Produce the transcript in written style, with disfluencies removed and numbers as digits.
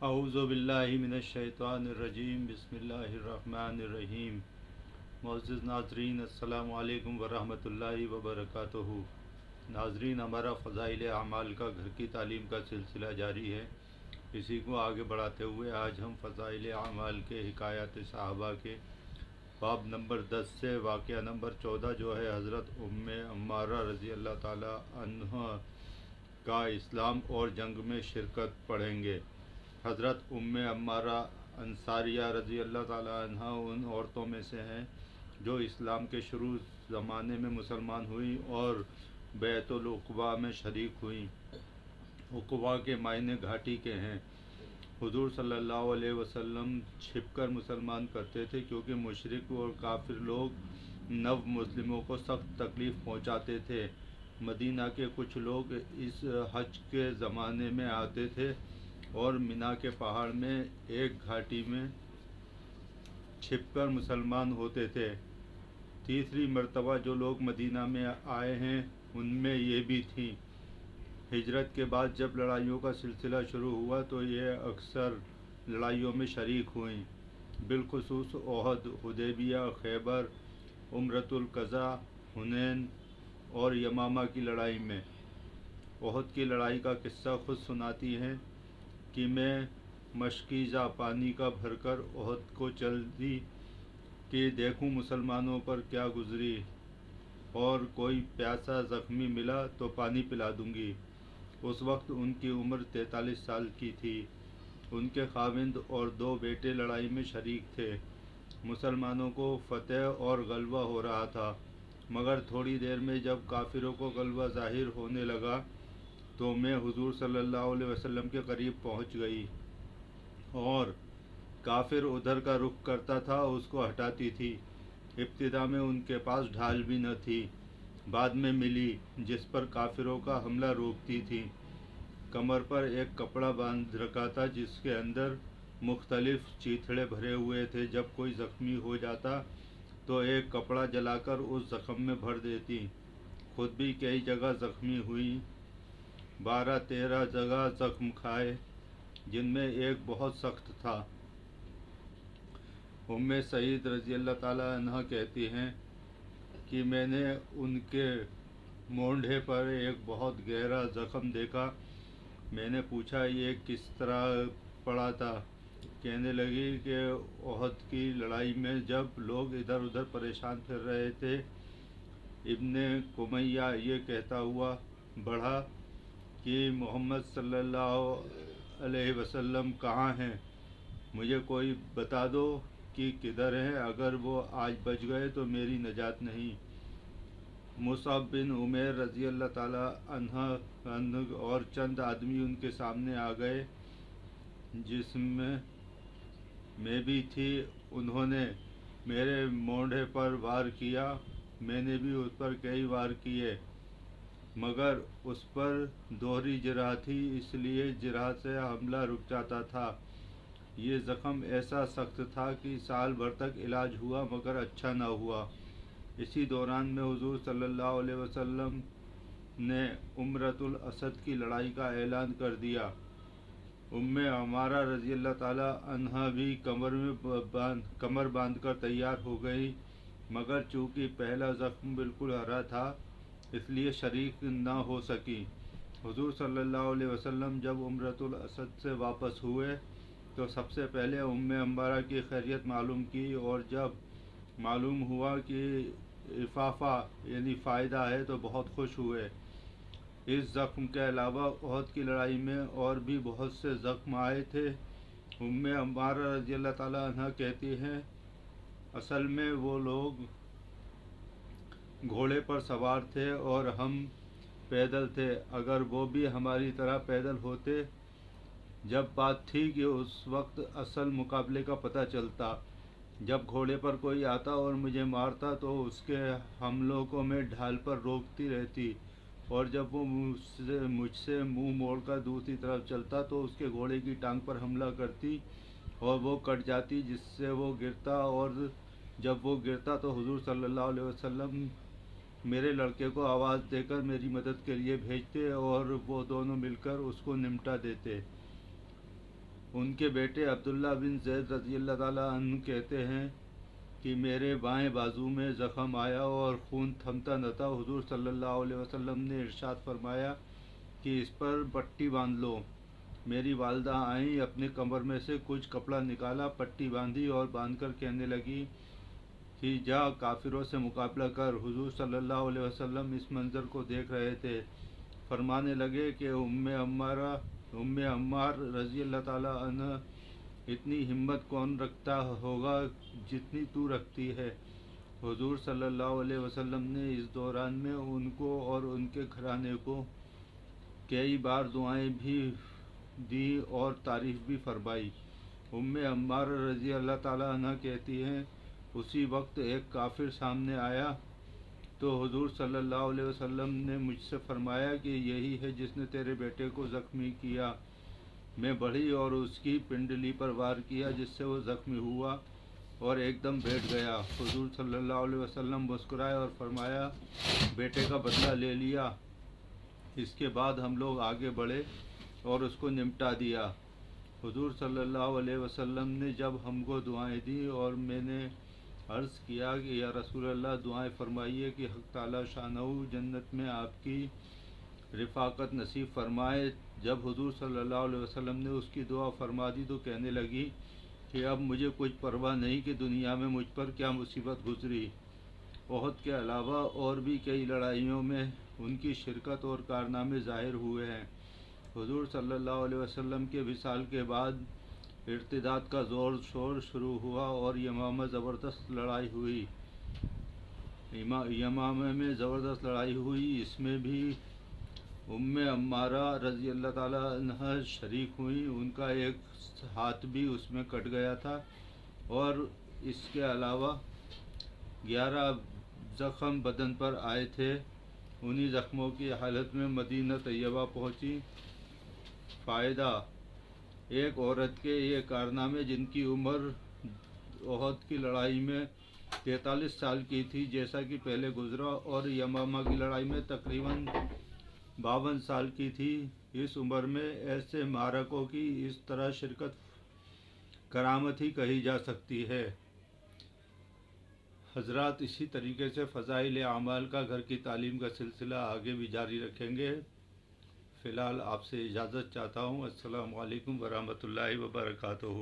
अऊज़ु बिल्लाहि मिनश्शैतानिर्रजीम बिस्मिल्लाहिर्रहमानिर्रहीम। मुअज़्ज़िज़ नाज़रीन, अस्सलामु अलैकुम वरहमतुल्लाहि वबरकातुहू। नाज़रीन, हमारा फ़ज़ाइल अमाल का घर की तालीम का सिलसिला जारी है। इसी को आगे बढ़ाते हुए आज हम फ़ज़ाइल अमाल के हिकायत सहाबा के बाब नंबर 10 से वाक़या नंबर 14 जो है हज़रत उम्मे अम्मारा रज़ी अल्लाह ताला अन्हा का इस्लाम और जंग में शिरकत पढ़ेंगे। हज़रत उम्मे अम्मारा अंसारिया रज़ी अल्लाह ताला अन्हा उन औरतों में से हैं जो इस्लाम के शुरू ज़माने में मुसलमान हुई और बैतुल उक़बा में शरीक हुई। उक़बा के मायने घाटी के हैं। हुज़ूर सल्लल्लाहु अलैहि वसल्लम छिपकर मुसलमान करते थे क्योंकि मुशरिक और काफिर लोग नव मुस्लिमों को सख्त तकलीफ़ पहुंचाते थे। मदीना के कुछ लोग इस हज के ज़माने में आते थे और मिना के पहाड़ में एक घाटी में छिपकर मुसलमान होते थे। तीसरी मर्तबा जो लोग मदीना में आए हैं उनमें ये भी थी। हिजरत के बाद जब लड़ाइयों का सिलसिला शुरू हुआ तो ये अक्सर लड़ाइयों में शरीक हुई, बिलखुसूस ओहद, हुदैबिया, खैबर, उम्रतुल क़ज़ा, हुनैन और यमामा की लड़ाई में। ओहद की लड़ाई का किस्सा खुद सुनाती हैं कि मैं मशकीज़ा पानी का भरकर ओहद को चल दी कि देखूं मुसलमानों पर क्या गुजरी, और कोई प्यासा ज़ख्मी मिला तो पानी पिला दूंगी। उस वक्त उनकी उम्र 43 साल की थी। उनके खाविंद और 2 बेटे लड़ाई में शरीक थे। मुसलमानों को फतेह और गलबा हो रहा था, मगर थोड़ी देर में जब काफिरों को गलबा ज़ाहिर होने लगा तो मैं हुजूर सल्लल्लाहु अलैहि वसल्लम के करीब पहुंच गई और काफिर उधर का रुख करता था उसको हटाती थी। इब्तिदा में उनके पास ढाल भी न थी, बाद में मिली जिस पर काफिरों का हमला रोकती थी। कमर पर एक कपड़ा बांध रखा था जिसके अंदर मुख्तलिफ चीथड़े भरे हुए थे। जब कोई ज़ख्मी हो जाता तो एक कपड़ा जलाकर उस ज़ख्म में भर देती। खुद भी कई जगह ज़ख्मी हुई, 12-13 जगह ज़ख्म खाए जिनमें एक बहुत सख्त था। उम्मे सईद रज़ी अल्लाह ताला अन्हा कहती हैं कि मैंने उनके मोंढे पर एक बहुत गहरा ज़ख्म देखा। मैंने पूछा ये किस तरह पड़ा था। कहने लगी कि ओहद की लड़ाई में जब लोग इधर उधर परेशान फिर रहे थे, इब्ने कुमैया ये कहता हुआ बढ़ा कि मोहम्मद सल्लल्लाहु अलैहि वसल्लम कहाँ हैं, मुझे कोई बता दो कि किधर हैं, अगर वो आज बच गए तो मेरी नजात नहीं। मुसअब बिन उमैर रज़ी अल्लाह ताला अन्हु और चंद आदमी उनके सामने आ गए जिसमें मैं भी थी। उन्होंने मेरे मोंढे पर वार किया, मैंने भी उस पर कई वार किए, मगर उस पर दोहरी जिराह थी, इसलिए जिराह से हमला रुक जाता था। ये ज़ख्म ऐसा सख्त था कि साल भर तक इलाज हुआ मगर अच्छा न हुआ। इसी दौरान में हुजूर सल्लल्लाहु अलैहि वसल्लम ने उम्रतुल असद की लड़ाई का ऐलान कर दिया। उम्मे अमारा रज़ी अल्लाह ताला अन्हा भी कमर बांध कर तैयार हो गई, मगर चूँकि पहला ज़ख्म बिल्कुल हरा था इसलिए शरीक न हो सकी। हुजूर सल्लल्लाहु अलैहि वसल्लम जब उम्रतुल असद से वापस हुए तो सबसे पहले उम्मे अम्मारा की खैरियत मालूम की, और जब मालूम हुआ कि इफ़ाफ़ा यानी फ़ायदा है तो बहुत खुश हुए। इस ज़ख्म के अलावा ओहद की लड़ाई में और भी बहुत से ज़ख्म आए थे। उम्मे अम्मारा रज़ी अल्लाह ताला अन्हा कहती हैं, असल में वो लोग घोड़े पर सवार थे और हम पैदल थे। अगर वो भी हमारी तरह पैदल होते, जब बात थी कि उस वक्त असल मुकाबले का पता चलता। जब घोड़े पर कोई आता और मुझे मारता तो उसके हमलों को मैं ढाल पर रोकती रहती, और जब वो मुझसे मुंह मोड़कर दूसरी तरफ चलता तो उसके घोड़े की टांग पर हमला करती और वो कट जाती जिससे वो गिरता, और जब वो गिरता तो हुजूर सल्लल्लाहु अलैहि वसल्लम मेरे लड़के को आवाज़ देकर मेरी मदद के लिए भेजते और वो दोनों मिलकर उसको निमटा देते। ان کے بیٹے عبداللہ بن زید رضی اللہ تعالیٰ عنہ کہتے ہیں کہ میرے بائیں بازو میں زخم آیا اور خون تھمتا نہ تھا۔ حضور صلی اللہ علیہ وسلم نے ارشاد فرمایا کہ اس پر پٹی باندھ لو۔ میری والدہ آئیں، اپنے کمر میں سے کچھ کپڑا نکالا، پٹی باندھی اور باندھ کر کہنے لگی کہ جا کافروں سے مقابلہ کر۔ حضور صلی اللہ علیہ وسلم اس منظر کو دیکھ رہے تھے، فرمانے لگے کہ ام عمار رضی اللہ تعالیٰ عنہ، اتنی ہمت کون رکھتا ہوگا جتنی تو رکھتی ہے۔ حضور صلی اللہ علیہ وسلم نے اس دوران میں ان کو اور ان کے گھرانے کو کئی بار دعائیں بھی دی اور تعریف بھی فرمائی۔ ام عمار رضی اللہ تعالیٰ عنہ کہتی ہیں اسی وقت ایک کافر سامنے آیا تو حضور صلی اللہ علیہ وسلم نے مجھ سے فرمایا کہ یہی ہے جس نے تیرے بیٹے کو زخمی کیا۔ میں بڑھی اور اس کی پنڈلی پر وار کیا جس سے وہ زخمی ہوا اور ایک دم بیٹھ گیا۔ حضور صلی اللہ علیہ وسلم مسکرائے اور فرمایا بیٹے کا بدلہ لے لیا۔ اس کے بعد ہم لوگ آگے بڑھے اور اس کو نمٹا دیا۔ حضور صلی اللہ علیہ وسلم نے جب ہم کو دعائیں دیں اور میں نے عرض کیا کہ یا رسول اللہ دعائیں فرمائیے کہ حق تعالیٰ شانہ جنت میں آپ کی رفاقت نصیب فرمائے۔ جب حضور صلی اللہ علیہ وسلم نے اس کی دعا فرما دی تو کہنے لگی کہ اب مجھے کچھ پرواہ نہیں کہ دنیا میں مجھ پر کیا مصیبت گزری۔ احد کے علاوہ اور بھی کئی لڑائیوں میں ان کی شرکت اور کارنامے ظاہر ہوئے ہیں۔ حضور صلی اللہ علیہ وسلم کے وصال کے بعد ارتداد کا زور شور شروع ہوا اور یمامہ زبردست لڑائی ہوئی۔ یمامہ میں زبردست لڑائی ہوئی، اس میں بھی ام عمارہ رضی اللہ تعالیٰ عنہ شریک ہوئیں۔ ان کا ایک ہاتھ بھی اس میں کٹ گیا تھا اور اس کے علاوہ 11 زخم بدن پر آئے تھے۔ انہی زخموں کی حالت میں مدینہ طیبہ پہنچی۔ فائدہ: ایک عورت کے یہ کارنامے جن کی عمر احد کی لڑائی میں 43 سال کی تھی جیسا کہ پہلے گزرا، اور یمامہ کی لڑائی میں تقریباً 52 سال کی تھی، اس عمر میں ایسے معرکوں کی اس طرح شرکت کرامت ہی کہی جا سکتی ہے۔ حضرات اسی طریقے سے فضائل اعمال کا گھر کی تعلیم کا سلسلہ آگے بھی جاری رکھیں گے۔ فی الحال آپ سے اجازت چاہتا ہوں۔ السلام علیکم ورحمۃ اللہ وبرکاتہ۔